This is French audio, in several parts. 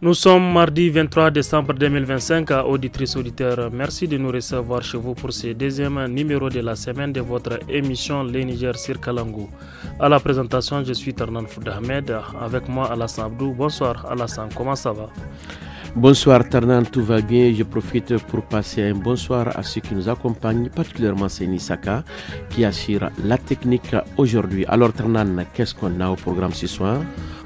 Nous sommes mardi 23 décembre 2025. Auditrices, auditeurs, merci de nous recevoir chez vous pour ce deuxième numéro de la semaine de votre émission Les Niger sur Kalangou. À la présentation, je suis Tarnan Fouda Ahmed. Avec moi, Alassane Abdou. Bonsoir Alassane, comment ça va? Bonsoir Tarnan, tout va bien. Je profite pour passer un bonsoir à ceux qui nous accompagnent, particulièrement Seni Saka, qui assure la technique aujourd'hui. Alors Tarnan, qu'est-ce qu'on a au programme ce soir?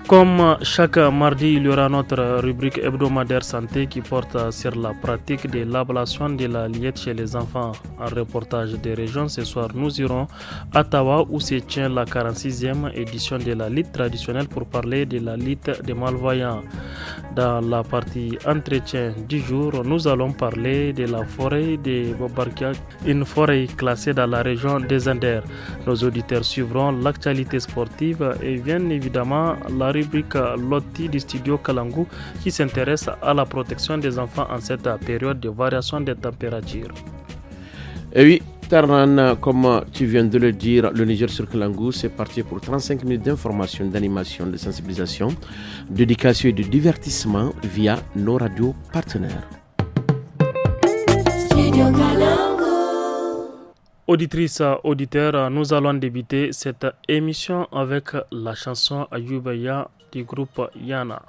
Comme chaque mardi, il y aura notre rubrique hebdomadaire santé qui porte sur la pratique de l'ablation de la liette chez les enfants. En reportage des régions, ce soir, nous irons à Tawa où se tient la 46e édition de la lutte traditionnelle pour parler de la lutte des malvoyants. Dans la partie entretien du jour, nous allons parler de la forêt de Bobarkia, une forêt classée dans la région des Anders. Nos auditeurs suivront l'actualité sportive et bien évidemment la rubrique Lotti du studio Kalangu qui s'intéresse à la protection des enfants en cette période de variation des températures. Et oui, Tarnan, comme tu viens de le dire, le Niger sur Kalangu, c'est parti pour 35 minutes d'information, d'animation, de sensibilisation, d'éducation et de divertissement via nos radios partenaires. Auditrices, auditeurs, nous allons débuter cette émission avec la chanson Ayubaya du groupe Yana.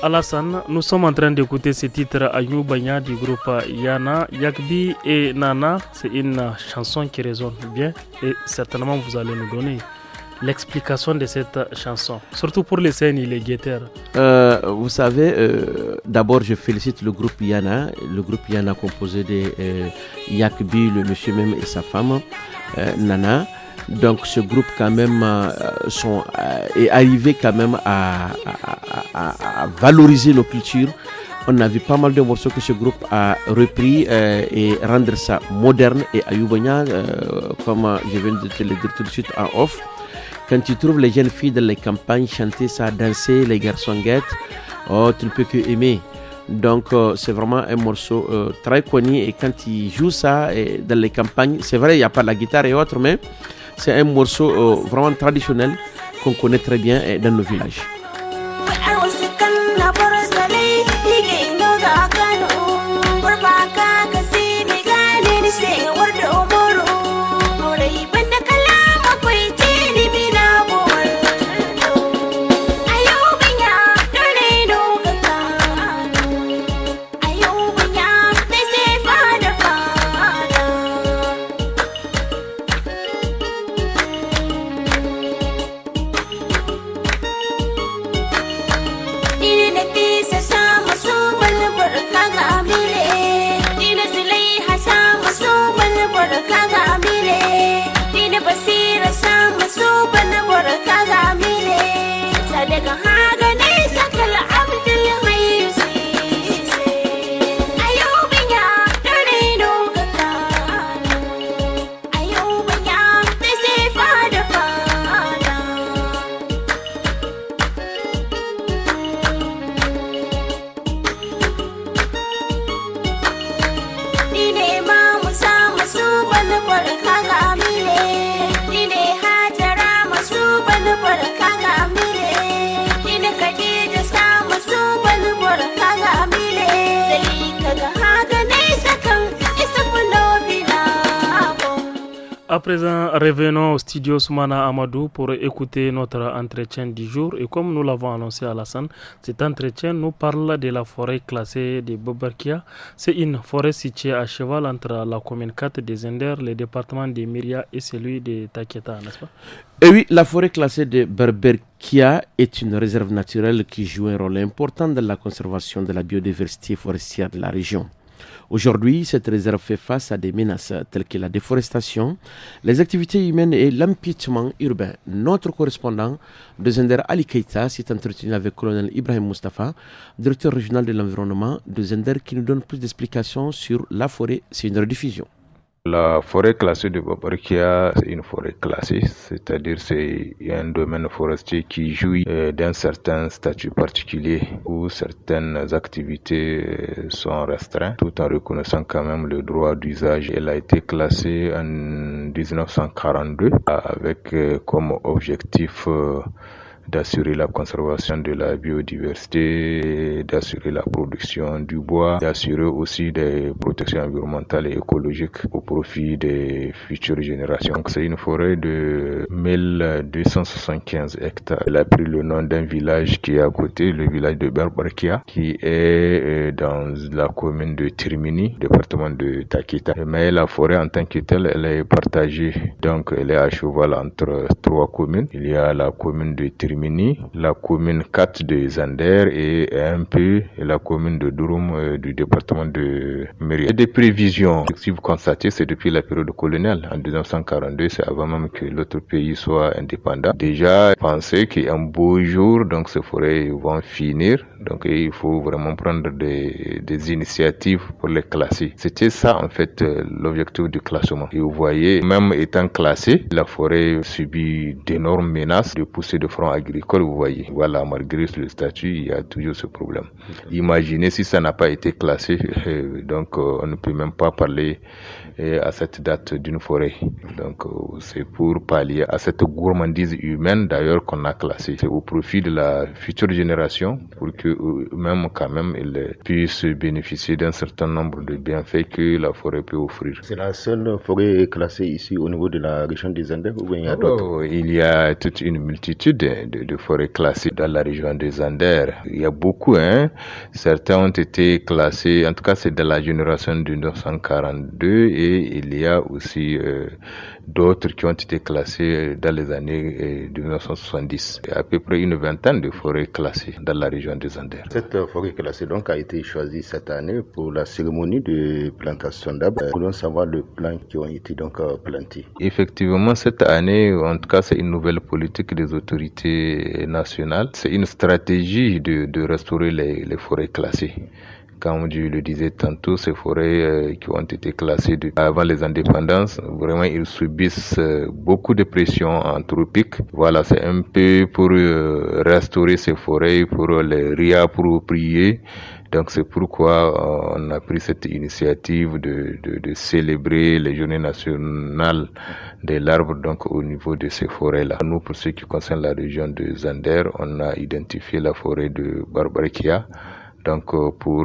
Alassane, nous sommes en train d'écouter ce titre Ayubaya du groupe Yana. Yakbi et Nana, c'est une chanson qui résonne bien et certainement vous allez nous donner l'explication de cette chanson, surtout pour les scènes et les guetteurs. Vous savez, d'abord je félicite le groupe Yana composé de Yakbi, le monsieur même et sa femme, Nana. Donc ce groupe quand même est arrivé quand même à valoriser nos cultures. On a vu pas mal de morceaux que ce groupe a repris et rendre ça moderne et Ayubanya, comme je viens de te le dire tout de suite en off. Quand tu trouves les jeunes filles dans les campagnes chanter ça, danser, les garçons guettent, oh tu ne peux que aimer. Donc c'est vraiment un morceau très connu et quand ils jouent ça dans les campagnes, c'est vrai il n'y a pas la guitare et autres, mais c'est un morceau vraiment traditionnel qu'on connaît très bien dans nos villages. À présent, revenons au studio Soumana Amadou pour écouter notre entretien du jour. Et comme nous l'avons annoncé à Alassane, cet entretien nous parle de la forêt classée de Bobarkia. C'est une forêt située à cheval entre la commune 4 des Zender, le département de Myria et celui de Taketa, n'est-ce pas? Et oui, la forêt classée de Berberkia est une réserve naturelle qui joue un rôle important dans la conservation de la biodiversité forestière de la région. Aujourd'hui, cette réserve fait face à des menaces telles que la déforestation, les activités humaines et l'empiètement urbain. Notre correspondant de Zender, Ali Keita, s'est entretenu avec le colonel Ibrahim Mustafa, directeur régional de l'environnement de Zender, qui nous donne plus d'explications sur la forêt. C'est une rediffusion. La forêt classée de Bobarkia, c'est une forêt classée, c'est-à-dire c'est un domaine forestier qui jouit d'un certain statut particulier où certaines activités sont restreintes tout en reconnaissant quand même le droit d'usage. Elle a été classée en 1942 avec comme objectif d'assurer la conservation de la biodiversité, d'assurer la production du bois, d'assurer aussi des protections environnementales et écologiques au profit des futures générations. Donc, c'est une forêt de 1275 hectares. Elle a pris le nom d'un village qui est à côté, le village de Berbarkia, qui est dans la commune de Tirmini, département de Taketa. Mais la forêt en tant que telle, elle est partagée. Donc, elle est à cheval entre 3 communes. Il y a la commune de Tirmini, la commune 4 de Zander et un peu la commune de Durum du département de Myria. Des prévisions, si vous constatez, c'est depuis la période coloniale. En 1942, c'est avant même que l'autre pays soit indépendant. Déjà, penser qu'un beau jour, donc ces forêts vont finir. Donc, il faut vraiment prendre des initiatives pour les classer. C'était ça, en fait, l'objectif du classement. Et vous voyez, même étant classée, la forêt subit d'énormes menaces de poussée de front agricole, vous voyez. Voilà, malgré le statut, il y a toujours ce problème. Imaginez si ça n'a pas été classé, donc on ne peut même pas parler à cette date d'une forêt. Donc c'est pour pallier à cette gourmandise humaine d'ailleurs qu'on a classé. C'est au profit de la future génération pour que même quand même ils puissent bénéficier d'un certain nombre de bienfaits que la forêt peut offrir. C'est la seule forêt classée ici au niveau de la région des Andes ou bien il y a d'autres? Il y a toute une multitude de forêts classées dans la région des Andes. Il y a beaucoup, certains ont été classés, en tout cas c'est de la génération de 1942 et il y a aussi d'autres qui ont été classés dans les années 1970. Il y a à peu près une vingtaine de forêts classées dans la région des Andes. Cette forêt classée donc a été choisie cette année pour la cérémonie de plantation d'arbres. Nous voulons savoir le plan qui ont été donc plantés. Effectivement, cette année, en tout cas, c'est une nouvelle politique des autorités nationales. C'est une stratégie de restaurer les forêts classées. Comme je le disais tantôt, ces forêts qui ont été classées avant les indépendances, vraiment ils subissent beaucoup de pression anthropique. Voilà, c'est un peu pour restaurer ces forêts, pour les réapproprier. Donc c'est pourquoi on a pris cette initiative de célébrer les journées nationales de l'arbre donc au niveau de ces forêts-là. Nous, pour ce qui concerne la région de Zander, on a identifié la forêt de Berberkia. Donc pour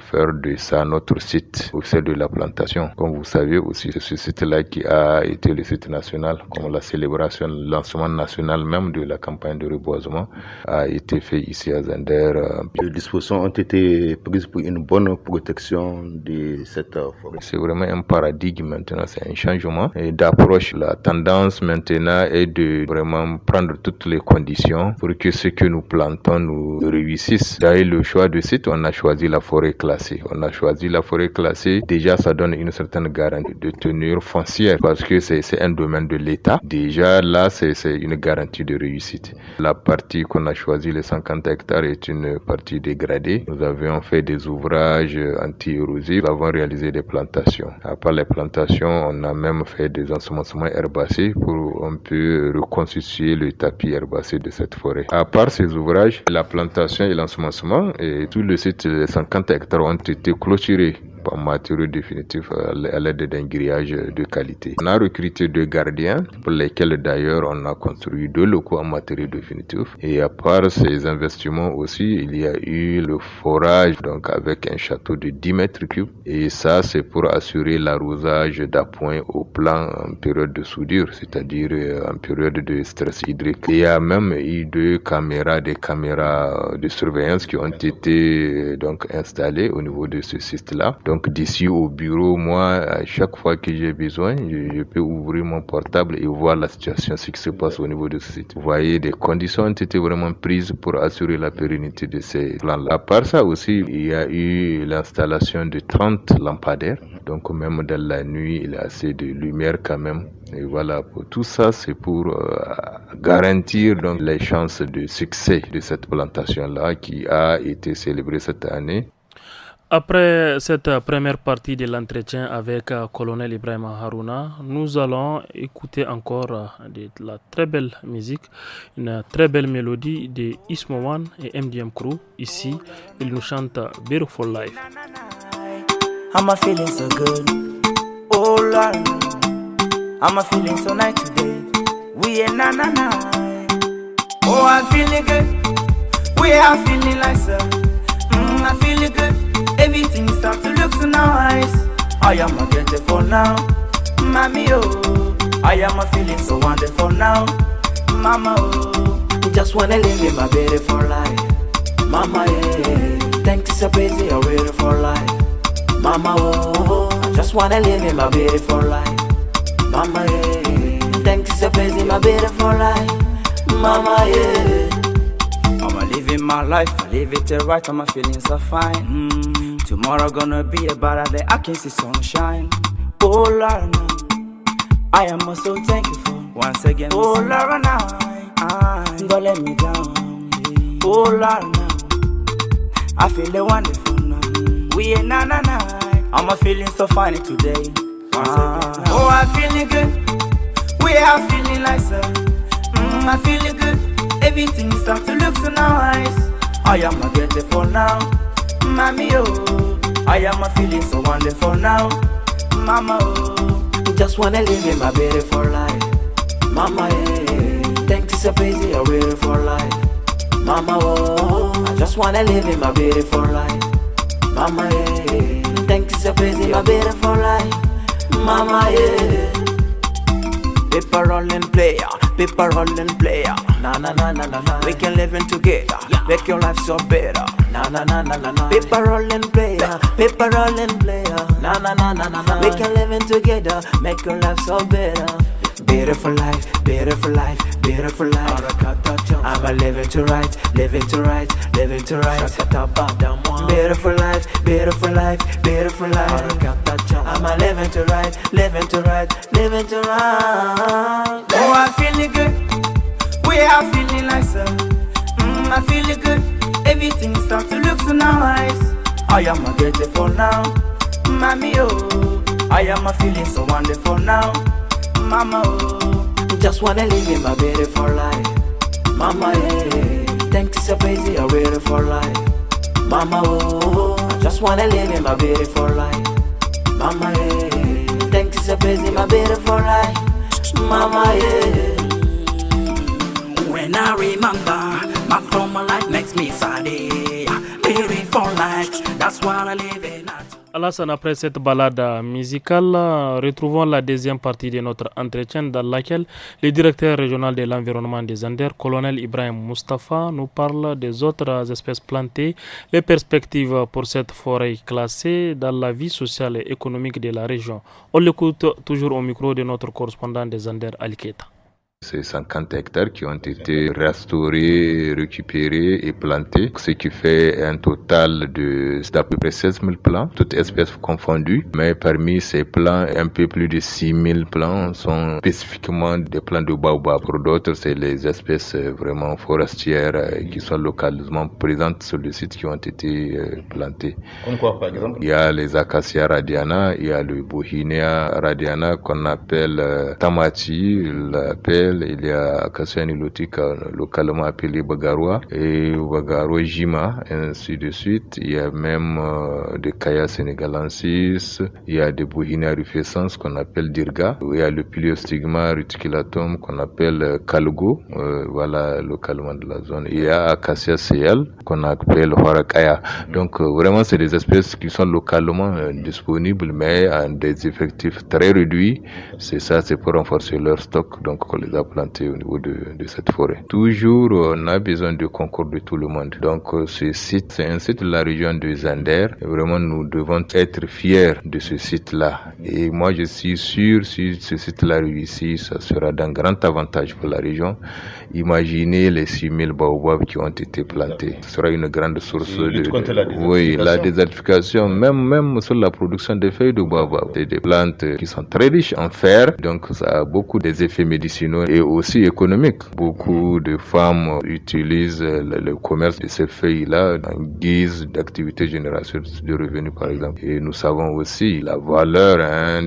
faire de ça notre site officiel de la plantation. Comme vous savez aussi, c'est ce site-là qui a été le site national, comme la célébration, le lancement national même de la campagne de reboisement a été fait ici à Zander. Les dispositions ont été prises pour une bonne protection de cette forêt. C'est vraiment un paradigme maintenant, c'est un changement d'approche. La tendance maintenant est de vraiment prendre toutes les conditions pour que ce que nous plantons nous réussisse. D'ailleurs, le choix de site, on a choisi la forêt classée. On a choisi la forêt classée. Déjà, ça donne une certaine garantie de tenue foncière parce que c'est un domaine de l'État. Déjà, là, c'est une garantie de réussite. La partie qu'on a choisie, les 50 hectares, est une partie dégradée. Nous avions fait des ouvrages anti-érosifs. Nous avons réalisé des plantations. À part les plantations, on a même fait des ensemencements herbacés pour un peu reconstituer le tapis herbacé de cette forêt. À part ces ouvrages, la plantation et l'ensemencement, et tout le site, les 50 hectares ont été clôturés en matériaux définitifs à l'aide d'un grillage de qualité. On a recruté 2 gardiens pour lesquels d'ailleurs on a construit 2 locaux en matériaux définitifs. Et à part ces investissements aussi, il y a eu le forage donc avec un château de 10 mètres cubes. Et ça, c'est pour assurer l'arrosage d'appoint au plan en période de soudure, c'est-à-dire en période de stress hydrique. Il y a même eu des caméras de surveillance qui ont été donc installées au niveau de ce site-là. Donc d'ici au bureau, moi, à chaque fois que j'ai besoin, je peux ouvrir mon portable et voir la situation, ce qui se passe au niveau de ce site. Vous voyez, des conditions ont été vraiment prises pour assurer la pérennité de ces plans-là. À part ça aussi, il y a eu l'installation de 30 lampadaires. Donc même dans la nuit, il y a assez de lumière quand même. Et voilà, pour tout ça, c'est pour garantir donc les chances de succès de cette plantation-là qui a été célébrée cette année. Après cette première partie de l'entretien avec Colonel Ibrahim Harouna, nous allons écouter encore de la très belle musique, une très belle mélodie de Ismowan et MDM Crew. Ici, ils nous chantent Beautiful Life. I'm feeling so good, oh Lord, I'm feeling so nice today. We ain't na. Oh, I'm feeling good. We are feeling like so. I'm feeling good. Everything starts to look so nice. I am a beautiful now, mommy oh. I am a feeling so wonderful now, mama oh. Just wanna live in my beautiful life, mama yeah. Thanks so busy, a beautiful life, mama oh. I just wanna live in my beautiful life, mama yeah. Thanks so busy, my beautiful life, mama yeah. I'ma living my life, I live it right, I'm feeling so fine. Tomorrow gonna be a better day, I can see sunshine. Oh Lord, I am so thankful once again. Oh Lord, don't let me down. Oh Lord, I feel wonderful now. We ain't na. I'm feeling so funny today. Oh, I'm feeling good. We are feeling like so. I'm feeling good. Everything starts to look so nice. I am a beautiful now, mommy oh. I am a feeling so wonderful now, mama oh. Just wanna live in my beautiful life, mama yeah. Thanks so busy, a beautiful life, mama oh. I just wanna live in my beautiful life, mama yeah. Thanks so busy, my beautiful life, mama yeah. Paper rolling player, paper rolling player. Na. We can live in together, make your life so better. Na. Paper rolling player, paper rolling player. Na. We can live in together, make your life so better. Beautiful life, beautiful life, beautiful life. I'm a living to right, living to right, living to right. Beautiful life, beautiful life, beautiful life. I'm a living to right, living to right, living to right. Oh, I'm feeling good. We are feeling like so. I'm feeling good. Everything starts to look so nice. I am a beautiful now, mommy oh. I am a feeling so wonderful now, mama oh. Just wanna live in my beautiful life, mama yeah. Thanks so busy, a beautiful life, mama oh. I just wanna live in my beautiful life, mama yeah. Thanks so busy, my beautiful life, mama yeah. When I remember my former life makes me sad, beautiful life, that's what I live in. Alassane, après cette balade musicale, retrouvons la deuxième partie de notre entretien dans laquelle le directeur régional de l'environnement des Anders, colonel Ibrahim Mustafa, nous parle des autres espèces plantées, les perspectives pour cette forêt classée dans la vie sociale et économique de la région. On l'écoute toujours au micro de notre correspondant des Anders, Ali Keita. C'est 50 hectares qui ont été restaurés, récupérés et plantés, ce qui fait un total d'à peu près 16 000 plants, toutes espèces confondues. Mais parmi ces plants, un peu plus de 6 000 plants sont spécifiquement des plants de baobab. Pour d'autres, c'est les espèces vraiment forestières qui sont localement présentes sur le site qui ont été plantées. Comme quoi, par exemple? Il y a les acacias radiana, il y a le Bauhinia radiana qu'on appelle tamachi, l'appelle appelle, il y a Acacia nilotica localement appelé Bagarois et Bagarois Jima, ainsi de suite. Il y a même des Kaya sénégalensis, il y a des Bohina rufescens qu'on appelle Dirga, il y a le Pliostigma reticulatum qu'on appelle Kalgo, voilà localement de la zone. Il y a Acacia CL qu'on appelle Horakaya. Donc vraiment c'est des espèces qui sont localement disponibles mais à des effectifs très réduits. C'est ça, c'est pour renforcer leur stock, donc qu'on les a plantés au niveau de cette forêt. Toujours on a besoin du concours de tout le monde. Donc ce site, c'est un site de la région de Zander. Et vraiment nous devons être fiers de ce site-là. Et moi je suis sûr, si ce site-là réussit, ça sera d'un grand avantage pour la région. Imaginez les 6000 baobabs qui ont été plantés. Ce sera une grande source la désertification, même sur la production des feuilles de baobab. C'est des plantes qui sont très riches en fer, donc ça a beaucoup des effets médicinaux et aussi économiques. Beaucoup de femmes utilisent le commerce de ces feuilles-là en guise d'activité génératrice de revenus, par exemple. Et nous savons aussi la valeur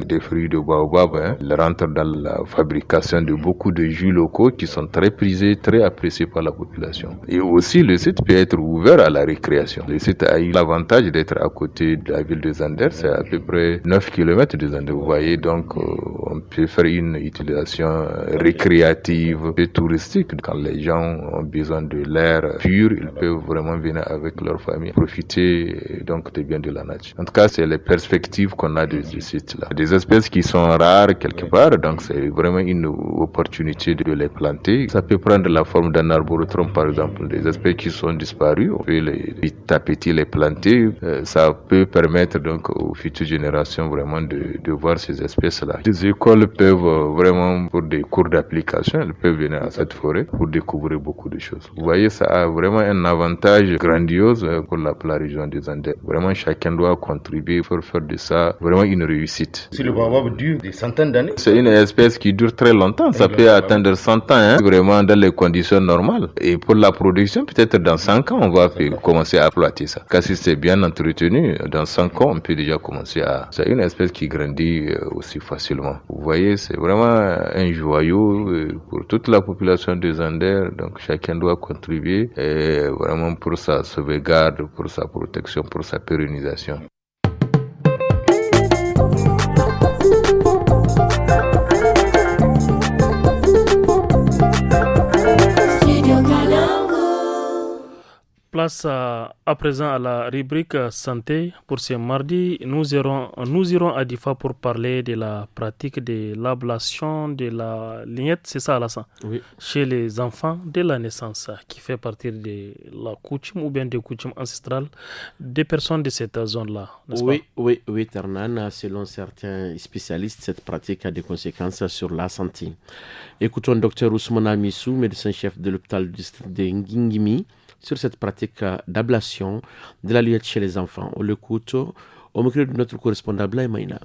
des fruits de baobab. Ils rentrent dans la fabrication de beaucoup de jus locaux qui sont très prisés, très appréciés par la population. Et aussi, le site peut être ouvert à la récréation. Le site a eu l'avantage d'être à côté de la ville de Zander. C'est à peu près 9 km de Zander. Vous voyez, donc, on peut faire une utilisation récréative et touristique. Quand les gens ont besoin de l'air pur, ils peuvent vraiment venir avec leur famille, profiter donc des biens de la nature. En tout cas, c'est les perspectives qu'on a de ce site-là. Des espèces qui sont rares quelque part, donc c'est vraiment une opportunité de les planter. Ça peut prendre la forme d'un arboretum, par exemple, des espèces qui sont disparues. On peut petit à petit les planter. Ça peut permettre donc aux futures générations vraiment de voir ces espèces-là. Les écoles peuvent vraiment, pour des cours d'application, elles peuvent venir à cette forêt pour découvrir beaucoup de choses. Vous voyez, ça a vraiment un avantage grandiose pour la région des Andes. Vraiment, chacun doit contribuer pour faire de ça vraiment une réussite. Si le baobab dure des centaines d'années, c'est une espèce qui dure très longtemps. Ça peut atteindre 100 ans, vraiment dans les conditions normales. Et pour la production, peut-être dans 5 ans, on va commencer à exploiter ça. Car si c'est bien entretenu, dans 5 ans, on peut déjà commencer à... C'est une espèce qui grandit aussi facilement. Vous voyez, c'est vraiment un joyau pour toute la population des Andes. Donc chacun doit contribuer vraiment pour sa sauvegarde, pour sa protection, pour sa pérennisation. Place à présent à la rubrique santé. Pour ce mardi, nous irons à Difa pour parler de la pratique de l'ablation de la lignette, c'est ça Alassane? Oui. Chez les enfants dès la naissance, qui fait partie de la coutume ou bien des coutumes ancestrales des personnes de cette zone-là, n'est-ce pas? Oui, Ternan, selon certains spécialistes, cette pratique a des conséquences sur la santé. Écoutons Dr Ousmane Amissou, médecin-chef de l'hôpital du district de Ngingimi, sur cette pratique d'ablation de la liette chez les enfants. On l'écoute au micro de notre correspondant Blay Maina.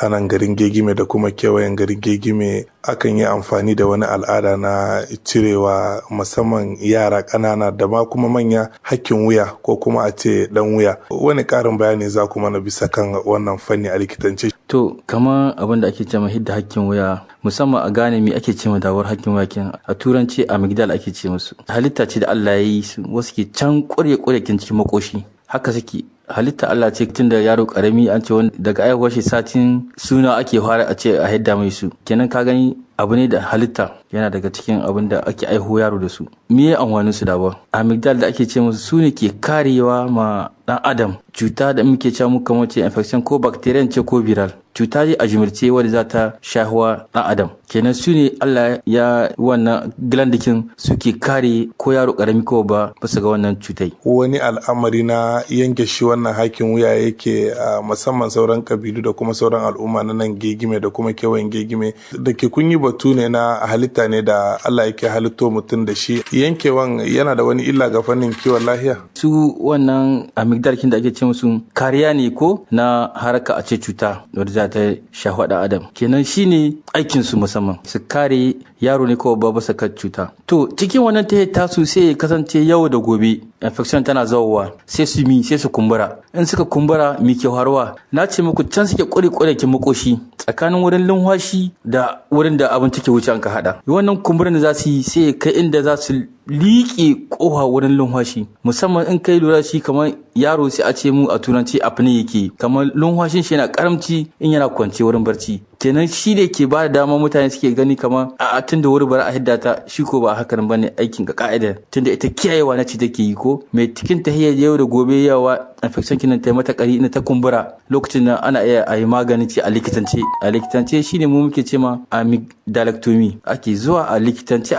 A nan garin Gegime da kuma kewayen garin Gegime akan yi amfani da wani al'ada na cirewa musamman yara ƙanana da ma kuma manya hakkin wuya ko kuma a ce dan wuya. Wani ƙarin bayani za ku mana bisa kan wannan fanni a likitance? To, kamar abin da ake cewa hidda hakkin wuya, musamman a gane me ake cewa dawar hakkin wuya kin a turanci amygdala ake ce musu. Halitta ce da Allah ya yi su wasu ke can ƙure kin cikin makoshi. Haka suke halitta Allah ce tun da yaro karami an ce daga aihuwar shi satin suna ake fara a ce a hidda mai su. Kenan ka gani abu ne da halitta yana daga cikin abin da ake aiho yaro da su. Me ya amfanin su dawa? Amygdala da ake ce musu su ne ke karewa ma dan adam cuta da muke cewa muka mace infection ko bacterial ce ko viral. Cuta ce a jimirce wadda za ta shahuwa dan adam. Kenan su ne Allah ya wannan glandikin suke kare ko yaro karami ko ba bisa ga wannan cutai. Wani al'amari na yanke shi wannan hakin wuya yake musamman sauran kabilu da kuma sauran al'umma na nan Gegime da kuma kewayen Gegime da ke kun yi batu ne na halitta ne da Allah yake halitto mutum da shi. Yankewan yana da wani illa ga fannin kiwon lafiya? Su wannan amygdala kin da ake ce musu kariya ne ko na haraka a ce cuta wadda za ta shafa da adam. Kenan shine aikin su musamman su kare yaro ne kawai babu saka cuta. To cikin wannan tasu sai ya kasance yau da gobe infection tana zawowa sai su kumbura. In suka kumbura mi ke faruwa? Na ce muku can suke kure ki makoshi tsakanin wurin lunwashi da wurin da abin take wuce an ka hada. Wannan kumburin da za su yi sai kai inda za su liƙe ƙofa wurin lumfashi, musamman in kai lura shi kamar yaro sai a ce mu a turanci apnea yake, kamar lumfashin shi yana karamci in yana kwance wurin barci. Kenan shi da ke ba da dama mutane suke gani kamar a tun da wuri bari a hidda ta, shi ko ba haka bane aikin ga ka'ida, tunda ita kiyayewa na ce take yi ko mai cikin tahiyar yau da gobe yawa infection kinan ta mata kari ina ta kumbura, lokacin nan ana iya a yi magani ce a likitance shine mu muke ce ma amygdalectomy, ake zuwa a likitance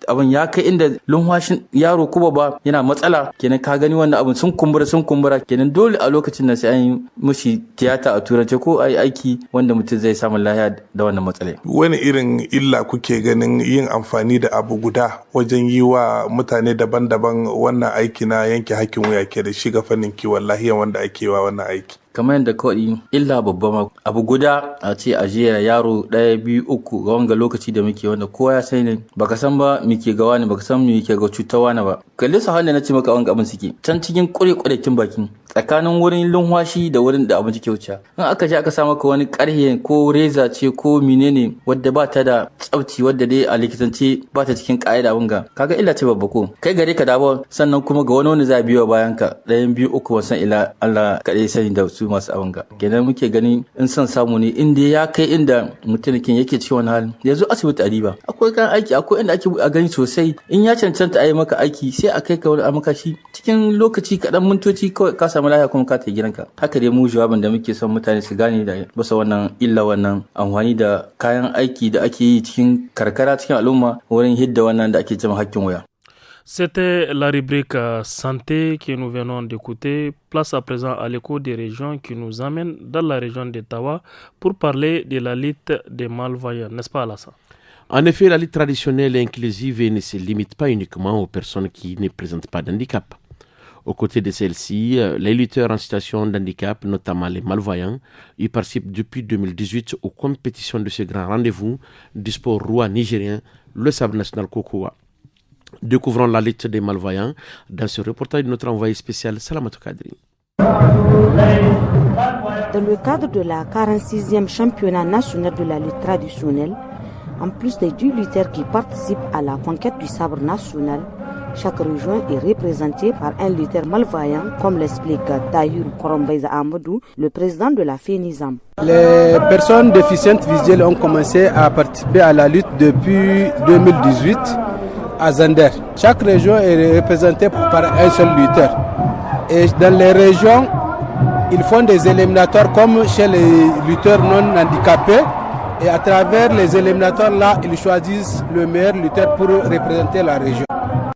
abin ya kai inda lumfashin yaro ko ba yana matsala, kenan ka gani wannan abin sun kumbura kenan dole a lokacin nan sai an yi mushi tiyata a turance ko a yi aiki wanda mutum zai samu lafiya da wannan matsala. Wani irin illa kuke ganin yin amfani da abu guda wajen yi wa mutane daban-daban wannan aiki na yanke hakkin wuya ke da shi ga fannin kiwon lafiya wanda ake wa wannan aiki? Kamar yadda kawai illa babba ma abu guda a ce a jera yaro 1 2 3 ga wanga lokaci da muke wanda kowa ya sai ne baka san ba muke ga wani, baka san me yake ga cutar wani ba. Kalle su handa nace maka wanga abin suke can cikin kurekin bakin tsakanin wurin lunwashi da wurin da abin ke wuce. In aka je aka sa maka wani karhe ko reza ce ko menene wadda ba ta da tsafti, wadda dai a likitance ba ta cikin ka'ida abin ga kaga illa ce babba ko kai gare ka dawo, sannan kuma ga wani za biyo bayan ka 1 2 3 wasan ila Allah kadai sani da su masu abin ga. Kenan muke gani in son samu ne inda ya kai inda mutumin yake cikin wani hali yanzu asibiti a riba akwai kan aiki, akwai inda ake a gani sosai, in ya cancanta a yi maka aiki sai a kai ka wani maka shi cikin lokaci kaɗan mintoci kawai ka samu lafiya kuma ka tafi gidanka. Haka dai mu jawabin da muke son mutane su gane da basa wannan illa wannan amfani da kayan aiki da ake yi cikin karkara cikin al'umma wurin hidda wannan da ake jama hakkin waya. C'était la rubrique santé que nous venons d'écouter. Place à présent à l'écho des régions qui nous amène dans la région d'Ottawa pour parler de la lutte des malvoyants, n'est-ce pas Alassane? En effet, la lutte traditionnelle et inclusive ne se limite pas uniquement aux personnes qui ne présentent pas d'handicap. Aux côtés de celles-ci, les lutteurs en situation d'handicap, notamment les malvoyants, y participent depuis 2018 aux compétitions de ce grand rendez-vous du sport roi nigérien, le Sabre national Kokowa. Découvrons la lutte des malvoyants dans ce reportage de notre envoyé spécial Salamatou Kadri. Dans le cadre de la 46e championnat national de la lutte traditionnelle, en plus des 10 lutteurs qui participent à la conquête du sabre national, chaque région est représentée par un lutteur malvoyant, comme l'explique Tahir Korombaiza Amadou, le président de la FENISAM. Les personnes déficientes visuelles ont commencé à participer à la lutte depuis 2018 à Zander. Chaque région est représentée par un seul lutteur. Et dans les régions, ils font des éliminatoires comme chez les lutteurs non handicapés. Et à travers les éliminatoires là, ils choisissent le meilleur lutteur pour représenter la région.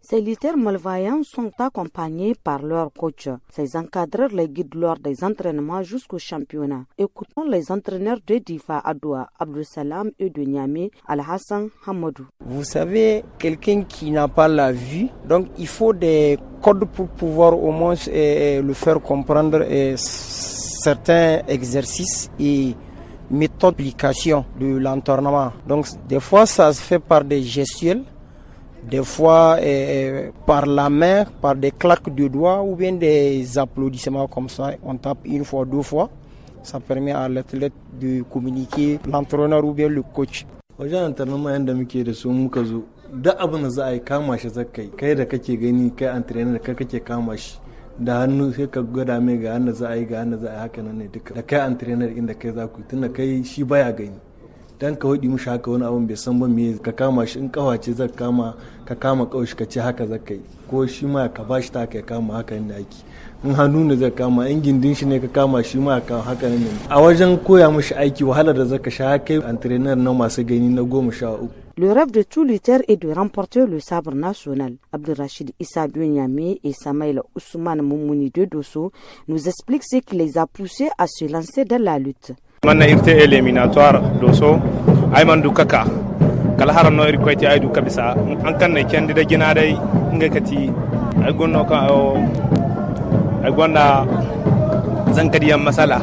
Ces lutteurs malvoyants sont accompagnés par leur coach. Ces encadreurs les guident lors des entraînements jusqu'au championnat. Écoutons les entraîneurs de Difa Adoua, Abdul Salam et de Niamey, Al-Hassan Hamadou. Vous savez, quelqu'un qui n'a pas la vue, donc il faut des codes pour pouvoir au moins le faire comprendre certains exercices et méthodes d'application de l'entraînement. Donc des fois ça se fait par des gestuels, des fois par la main, par des claques de doigts ou bien des applaudissements comme ça. On tape 1 fois, 2 fois. Ça permet à l'athlète de communiquer, l'entraîneur ou bien le coach. Wajen entraînement yanda muke da su muka zo da abin da za a yi kama shi zakai kai da kake gani kai entrainer kai kake kama shi da hannu sai ka gwada mai ga hannu za a yi ga hannu za a yi haka nan ne duka da kai entrainer inda kai za ku tunda kai shi baya gani dan ka hudi mushi haka wani abun bai san ba me ka kama shi in kawace zaka kama ka kama kaushi ka ce haka zaka yi ko shi ma ka bashi ta ka kama haka ne ake in hannu ne zaka kama in gindin shi ne ka kama shi ma ka haka ne a wajen koya mushi aiki wahala da zaka sha kai entrainer na masu gani na 13. Le rêve de tout lutteur est de remporter le sabre national. Abdurrachid Issa de Niamey et Samaïla Ousmane Moumouni de Dosso nous expliquent ce qui les a poussés à se lancer dans la lutte. On a été éliminatoire Dosso, Ayman Dukaka. Kala haram no iri koyti ay duka bisa an kan ne kendi da gina dai inga kati ay gonno kan ay gonda zankadiyan masala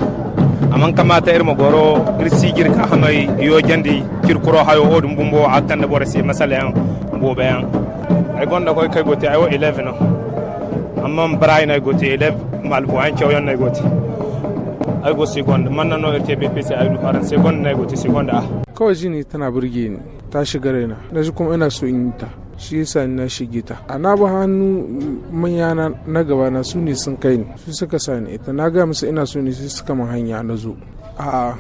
amman kamata irma goro irsi girka hamai yo jandi kirkuro hayo odum bumbo akkan da bore si masalayan bo bayan ay gonda koy kay gote ayo 11 no amman brain ay gote 11 malbo an chawyon ay gote ay go second man no RTBP sai ay faran second ay gote second kawai jini tana burge ni ta shiga raina na ji kuma ina so in yi ta shi yasa na shige ta a na ba hannu manyana na gaba na su ne sun kai ni su suka sa ni ita na ga musu ina so ne su suka man hanya na zo a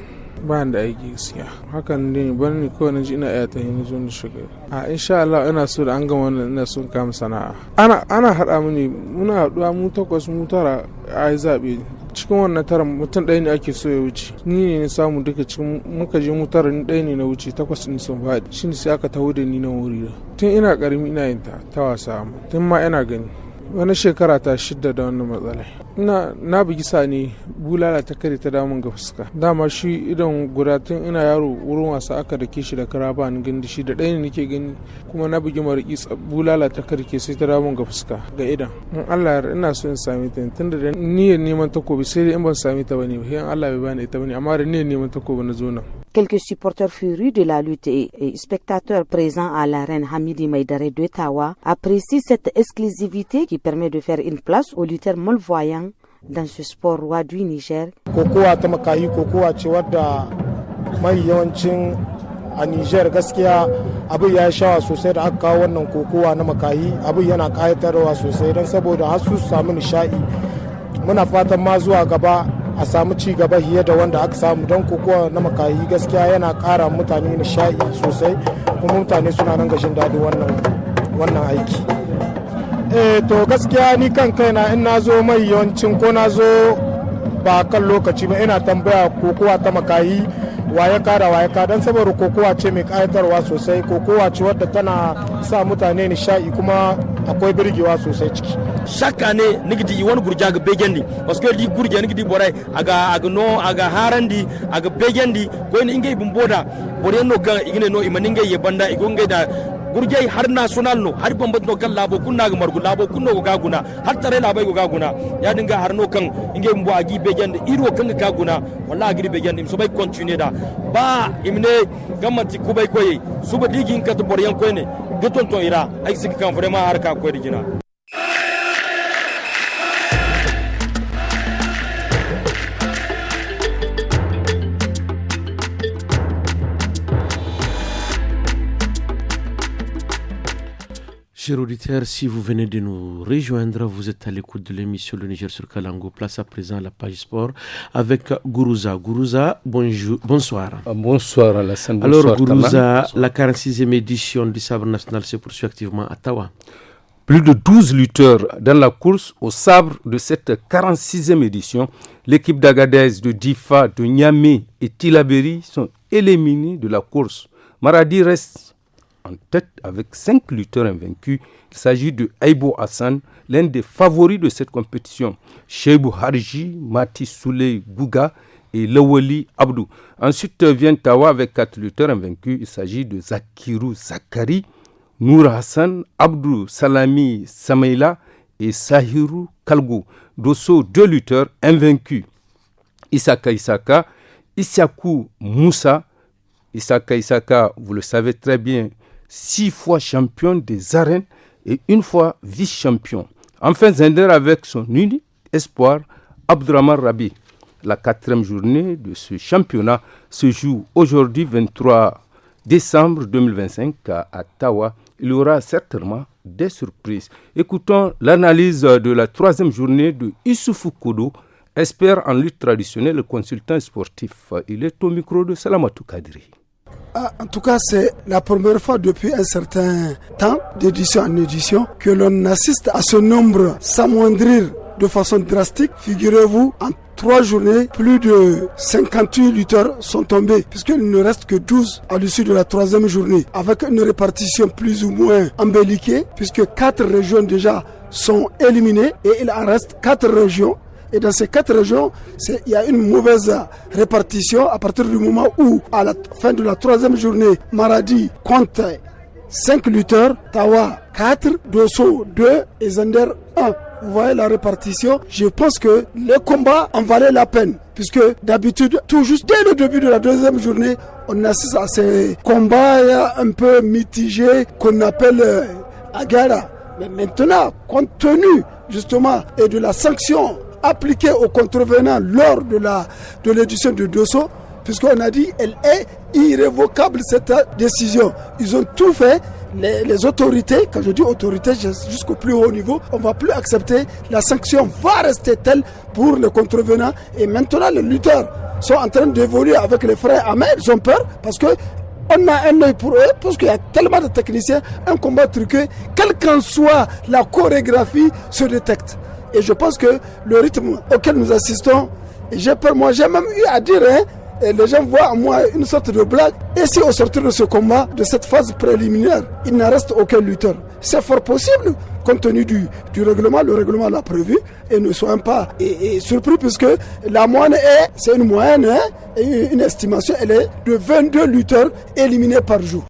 ba da aiki gaskiya hakan ne ban ni kawai na ji ina iya ta na zo na shiga a insha Allah ina so da an gama wannan ina son kama sana'a ana hada mini muna haduwa mu 8 mu 9 a zabe cikin wannan tara mutum ɗaya ne ake so ya wuce ni ne samu duka cikin muka je mu tara ni ɗaya ne na wuce 8 ne sun faɗi shi ne sai aka taho da ni nan wuri tun ina ƙarami ina yin ta wasa tun ma ina gani wani shekara ta 6 da wannan matsala na bugi sani bulala ta kare ta damun ga fuska dama shi idan guda tun ina yaro wurin wasa aka dake shi da kara ba ni gani shi da ɗaya ne nake gani kuma na bugi mariki bulala ta kare ke sai ta damun ga fuska ga idan in Allah ya ina so in sami ta tunda da niyyar neman takobi sai dai in ban sami ta bane sai Allah bai bani ita bane amma da niyyar neman takobi na zo nan. Quelques supporters furus de la lutte et spectateurs présents à l'arène Hamidi Maïdare de Tawa apprécient cette exclusivité qui permet de faire une place aux lutteurs malvoyants dans ce sport roi du Niger. Kokowa ta makayi kokowa ce wadda mai yawancin a Niger gaskiya abin ya shawa sosai da aka kawo wannan kokowa na makayi abin yana kayatarwa sosai don saboda har su samu nishaɗi. Muna fatan ma zuwa gaba a samu ci gaba fiye da wanda aka samu don kokowa na makayi gaskiya yana ƙara mutane nishaɗi sosai kuma mutane suna nan gashin daɗi wannan aiki. To gaskiya ni kan kaina in na zo mai yawancin ko na zo ba kan lokaci ba ina tambaya kokowa ta makayi waye ka don saboda kokowa ce mai kayatarwa sosai kokowa ce wadda tana sa mutane nishaɗi kuma akwai birgewa sosai ciki. Chaque année nigdi won gurja ga begendi parce que di gurja nigdi boray aga harandi aga begendi ko ni ingay bumboda bore no kan igine no imaninga ye banda igonga da gurjai har national no har bambat no kan labo kunna ga margu labo kunno ga guna har tare labai ga guna ya dinga har no kan ingay mbo agi begendi iro kan ga guna wallahi agi begendi so bay continuer da ba imne gamanti kubay koyi suba digi in kat boryan koy ne geton to ira ay sik kan vraiment har ka koy digina. Chers auditeurs, si vous venez de nous rejoindre, vous êtes à l'écoute de l'émission Le Niger sur Kalango. Place à présent à la page sport avec Gourouza. Gourouza, bonsoir. Bonsoir Alassane. Alors Gourouza, la 46e édition du sabre national se poursuit activement à Tawa. Plus de 12 lutteurs dans la course au sabre de cette 46e édition. L'équipe d'Agadez, de Difa, de Niamey et Tilaberi sont éliminés de la course. Maradi reste en tête avec 5 lutteurs invaincus. Il s'agit de Aïbo Hassan, l'un des favoris de cette compétition. Cheibou Harji, Mati Souley Bouga et Lawali Abdou. Ensuite vient Tawa avec 4 lutteurs invaincus. Il s'agit de Zakirou Zakari, Nour Hassan, Abdou Salami Samaïla et Sahirou Kalgou. Dosso, 2 lutteurs invaincus. Isaka, Issakou Moussa. Isaka, vous le savez très bien, 6 fois champion des arènes et 1 fois vice-champion. Enfin, Zender avec son unique espoir, Abdurrahman Rabi. La 4e journée de ce championnat se joue aujourd'hui, 23 décembre 2025, à Tawa. Il y aura certainement des surprises. Écoutons l'analyse de la 3e journée de Issoufou Kodo, expert en lutte traditionnelle et consultant sportif. Il est au micro de Salamatou Kadri. En tout cas, c'est la première fois depuis un certain temps, d'édition en édition, que l'on assiste à ce nombre s'amoindrir de façon drastique. Figurez-vous, en 3 journées, plus de 58 lutteurs sont tombés, puisqu'il ne reste que 12 à l'issue de la 3e journée, avec une répartition plus ou moins embelliquée, puisque 4 régions déjà sont éliminées et il en reste 4 régions. Et dans ces 4 régions, il y a une mauvaise répartition à partir du moment où, à la fin de la 3e journée, Maradi compte 5 lutteurs, Tawa 4, Dosso 2 et Zender 1 vous voyez la répartition, je pense que le combat en valait la peine. Puisque d'habitude, tout juste dès le début de la deuxième journée, on assiste à ces combats un peu mitigés qu'on appelle Agara. Mais maintenant, compte tenu justement et de la sanction appliquée aux contrevenants lors de l'édition de Dosso, puisqu'on a dit elle est irrévocable cette décision. Ils ont tout fait. Les autorités, quand je dis autorités jusqu'au plus haut niveau, on ne va plus accepter. La sanction va rester telle pour les contrevenants. Et maintenant, les lutteurs sont en train d'évoluer avec les frères amers. Ils ont peur parce que on a un œil pour eux, parce qu'il y a tellement de techniciens. Un combat truqué, quelle qu'en soit la chorégraphie, se détecte. Et je pense que le rythme auquel nous assistons, j'ai peur, moi j'ai même eu à dire, et les gens voient en moi une sorte de blague. Et si au sortir de ce combat, de cette phase préliminaire, il n'en reste aucun lutteur, c'est fort possible, compte tenu du règlement, le règlement l'a prévu, et ne soyons pas surpris, puisque la moyenne c'est une moyenne, et une estimation, elle est de 22 lutteurs éliminés par jour.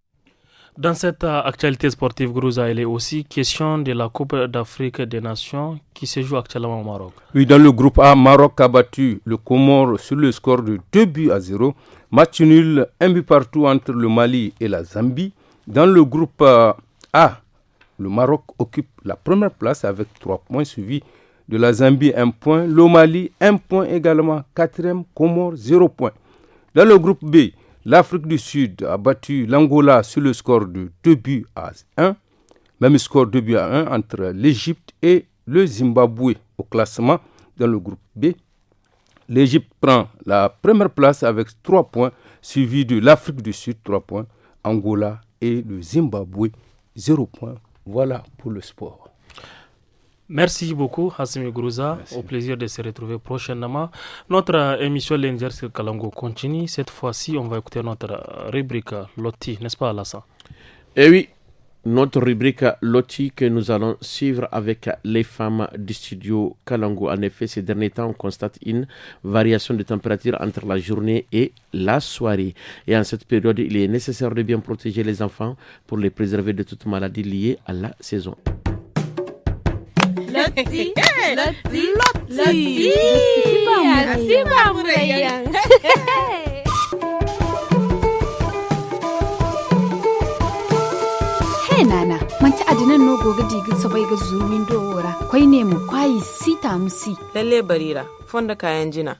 Dans cette actualité sportive, Gourouza, il est aussi question de la Coupe d'Afrique des Nations qui se joue actuellement au Maroc. Oui, dans le groupe A, Maroc a battu le Comore sur le score de 2-0. Match nul, 1 but partout entre le Mali et la Zambie. Dans le groupe A, le Maroc occupe la première place avec 3 points, suivi de la Zambie 1 point, le Mali 1 point également, 4e, Comore 0 point. Dans le groupe B, l'Afrique du Sud a battu l'Angola sur le score de 2-1. Même score 2-1 entre l'Égypte et le Zimbabwe au classement dans le groupe B. L'Égypte prend la première place avec 3 points, suivi de l'Afrique du Sud 3 points, Angola et le Zimbabwe 0 points. Voilà pour le sport. Merci beaucoup, Hassimi Gourouza. Au plaisir de se retrouver prochainement. Notre émission L'Indier sur Kalango continue. Cette fois-ci, on va écouter notre rubrique Loti, n'est-ce pas, Alassane? Eh oui, notre rubrique Loti que nous allons suivre avec les femmes du studio Kalango. En effet, ces derniers temps, on constate une variation de température entre la journée et la soirée. Et en cette période, il est nécessaire de bien protéger les enfants pour les préserver de toute maladie liée à la saison. Loti, Loti, Loti, Hey Nana, manci adinan no goga digin sabai ga zuwin dowora. Kwai ne mu kwai sita musi. Lalle Barira, fonda kayan jina.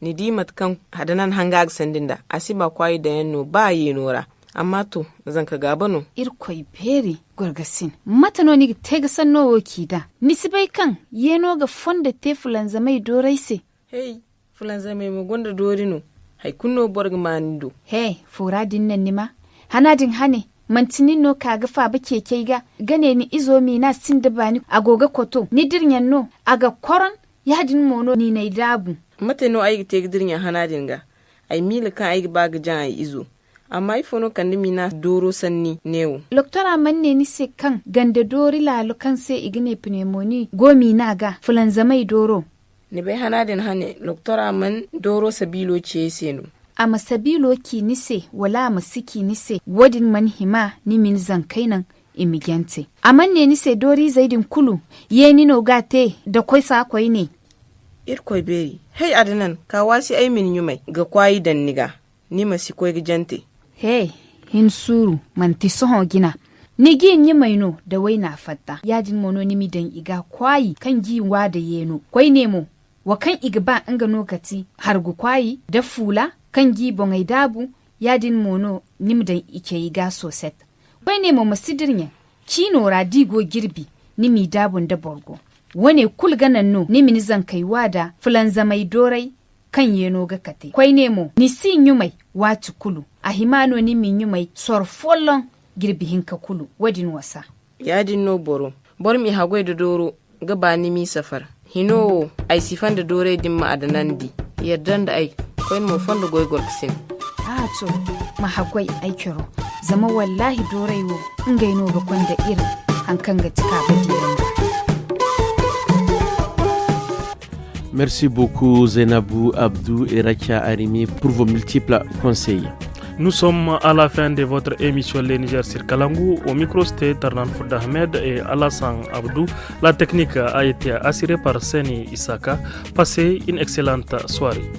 Ni di matkan hadanan hangag sandinda. Asiba kwai da yanno ba yi nora. Amma to zan ka gaba no irkoi peri gurgasin matano ni tega sanno woki da nisibai kan yeno ga fonda te fulanza mai doraise hey fulanza mai mugonda dorino hay kunno borg manindo hey furadin nan nima hanadin hane mantinin no kaga fa ba keke ga gane ni izo mi na sinda bani agoga koto ni dirnyan no aga koron yadin mono ni nay dabu matano ay te dirnyan hanadin ga ay mil kan ay ba ga jan ay izo amma ifono kandi na doro sanni newo loktora manne ni se kan ganda dori lalo kan se igine pneumonia gomi naga fulan zamai doro ne bai hanadin hane loktora man doro sabilo ce seno amma sabilo ki ni se wala masiki ni se wadin man hima ni min zan kainan imigente amanne ni se dori zaidin kulu ye ni no gate da koi sa koi ne irkoi beri hey adnan ka wasi ai min yumai ga kwai dan niga ni masi koi gijante hey hin suru manti soho gina ni gi nyi maino da wai na fatta yajin mono ni mi dan iga kwayi kan gi wa da yeno kwai nemo wa kan iga ba an ga nokati har gu kwayi da fula kan gi bongai dabu yajin mono ni mi dan ike iga soset kwai nemo masidirnya kino radigo girbi ni mi dabun da borgo wane kul ganan no ni mi zan kai wada fulan zamai dorai kan yeno ga kate kwai nemo ni si nyumai watu kulu a himano ni min nyumai sor follon girbi hinka kulu wadin wasa yadin no boro bor mi hagoi da doro gaba ni mi safar hino ai sifan da dore din ma adanan di yardan da ai koin mo fondo goy gorksin to ma hagoi ai kiro zama wallahi dore wo ngai no ga kwanda irin hankan ga tika badiyan. Merci beaucoup Zainabou Abdou et Rakia Arimi pour vos multiples conseils. Nous sommes à la fin de votre émission Les Niger sur Kalangu. Au micro, c'était Tarnan Fouda Ahmed et Alassane Abdou. La technique a été assurée par Seni Isaka. Passez une excellente soirée.